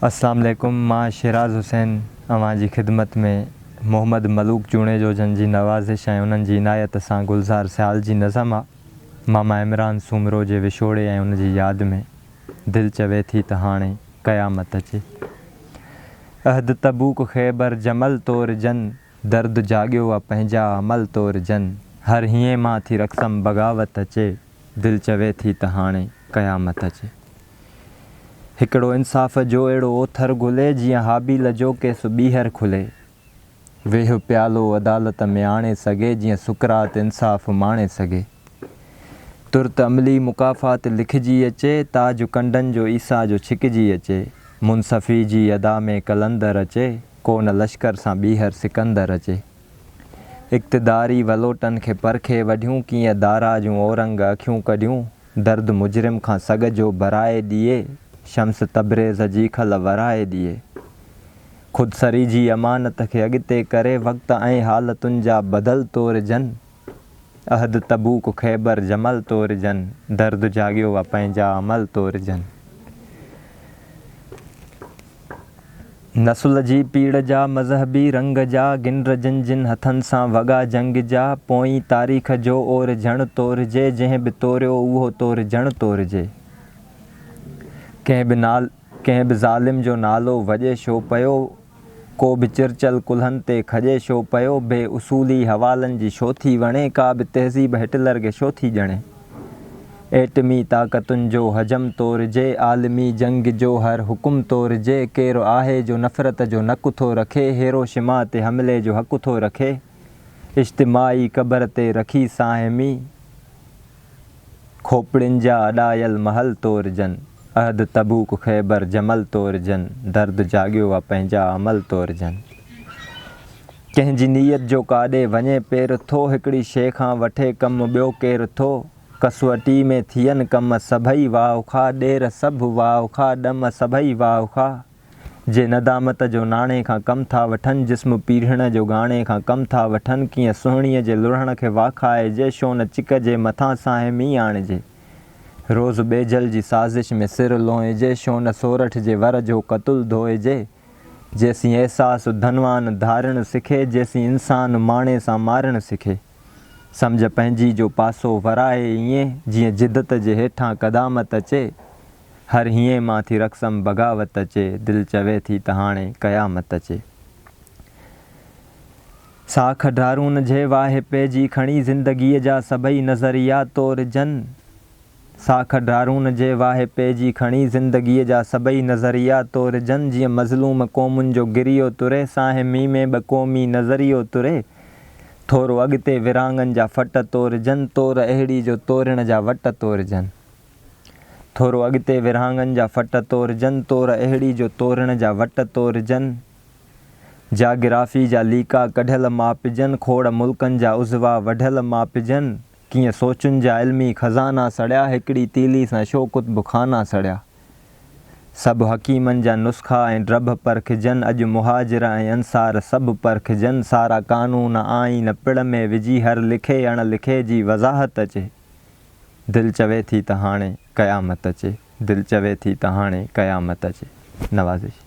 अस्सलाम वालेकुम। मां शिराज़ हुसैन अवां जी ख़िदमत में मोहम्मद मलूक चूणे जो जन जी नवाज़िश ऐं उन्हनि जी इनायत सां गुलज़ार सियाल जी नज़म आहे। मामा इमरान सूमरो जे विछोड़े ऐं उन जी यादि में दिलि चवे थी त हाणे क़यामत अचे। अहद तबूक ख़ैबर जमल तोर जन, दर्द जाॻियो आहे पंहिंजा अमल तोर जन। हर हीअं मां थी रक़्सम बग़ावत अचे, दिलि चवे थी त हाणे क़यामत अचे। हिकिड़ो इंसाफ़ जो अहिड़ो ओथर ॻोल्हे जीअं हाबील जो केसु ॿीहर खुले। वेह प्यालो अदालत में आणे सघे जीअं सुकरात इंसाफ़ माणे सघे। तुर्त अमली मुकाफ़ात लिखिजी अचे, ताज कंडनि जो ईसा जो छिकिजी अचे। मुनसफ़ी जी अदा में कलंदर अचे, कोन लश्कर सां ॿीहर सिकंदर अचे। इक़्तिदारी वलोटनि खे परखे वढियूं, कीअं दारा जूं औरंग अखियूं कढियूं। दर्द मुजरिम खां सॻ जो भराए ॾिए, शम्स तबरेज़ जी खल वराए ॾिए। ख़ुदसरी जी अमानत खे अॻिते करे, वक़्त ऐं हालतुनि जा बदल तोर जन। अहद तबूक ख़ैबर जमल तोर जन, दर्द जाॻियो आहे पंहिंजा अमल तोर जन। नसुल जी पीड़ जा मज़हबी रंग जा, गिन जिन जिन हथनि सां वॻा जंग जा। पोइ तारीख़ जो ओर झण तोरजे, जंहिं बि तोरियो उहो तोर झण तोरजे। कंहिं बि ज़ालिम जो नालो वॼे छो पियो, को बि चिरचल कुल्हनि ते खॼे छो पियो। बेउसूली हवालनि जी छो थी वणे, का बि तहज़ीब हिटलर खे छो थी ॼणे। एटमी ताक़तुनि जो हजम तोरजे, आलमी जंग जो हर हुकुम तोरजे। केरु आहे जो नफ़रत जो नकु थो रखे, हिरोशिमा ते हमले जो हक़ थो रखे। इज्तिमाई क़बर ते रखी साहिमी, खोपड़ियुनि जा अॾायल महल तोर जन। अहद तबूक ख़ैबर जमल तोर जन, दर्द जाॻियो आहे पंहिंजा अमल तोर जन। कंहिंजी नीयत जो काॾे वञे पेर थो, हिकिड़ी शइ खां वठे कमु ॿियो केरु थो। कसवटी में थियनि कम सभई वाउखा, ॾेर सभु वाउखा, ॾम सभई वाउखा। जे नदामत जो नाणे खां कमु था वठनि, जिस्म पीढ़ण जो गाणे खां कमु था वठनि। कीअं सुहिणीअ जे लुढ़ण खे वाखाइजे, छो न चिक जे मथां साहिमी आणिजे। रोज़ ॿेझल जी साज़िश में सिर लोहिजे, छो न सोरठ जे वर जो कतुल धोइजे। जेसीं अहसासु धनवान धारणु सिखे, जेसीं इंसानु माणे सां मारणु सिखे। सम्झ पंहिंजी जो पासो वराए ईअं, जीअं जिदत जे हेठां क़दामत अचे। हर हीअं मां थी रक़्सम बग़ावत अचे, दिलि चवे थी त हाणे क़यामत अचे। साख डारून जे वाहे पेइजी खणी, ज़िंदगीअ जा सभई नज़रिया तोर जन। साख डारून जे वाहे पेइजी खणी, ज़िंदगीअ जा सभई नज़रिया तोर जन। जीअं मज़लूम क़ौमुनि जो गिरियो तुरे, साहिमी में ॿ क़ौमी नज़रियो तुरे। थोरो अॻिते विरांगनि जा फट तोर जन, तोर अहिड़ी जो तोरण जा वट तोर जन। थोरो अॻिते विरांगनि जा फट तोर जन, तोर अहिड़ी जो तोरण जा वट तोर जन। जाग्राफ़ी जा लीका कढियल मापिजनि, खोड़ मुल्कनि जा उज़वा वढियल मापिजनि। कीअं सोचुनि जा इल्मी ख़ज़ाना सड़िया, हिकिड़ी तीली सां छो कुतुब खाना सड़िया। सभु हकीमनि जा नुस्ख़ा ऐं ड्रभ परखिजनि, अॼु मुहाजिर ऐं अंसार सभु परखिजनि। सारा क़ानून आईन पिड़ में विझी, हर लिखे अणलिखे जी वज़ाहत अचे। दिलि चवे थी त हाणे क़यामत अचे, दिलि चवे थी त हाणे क़यामत अचे। नवाज़िश।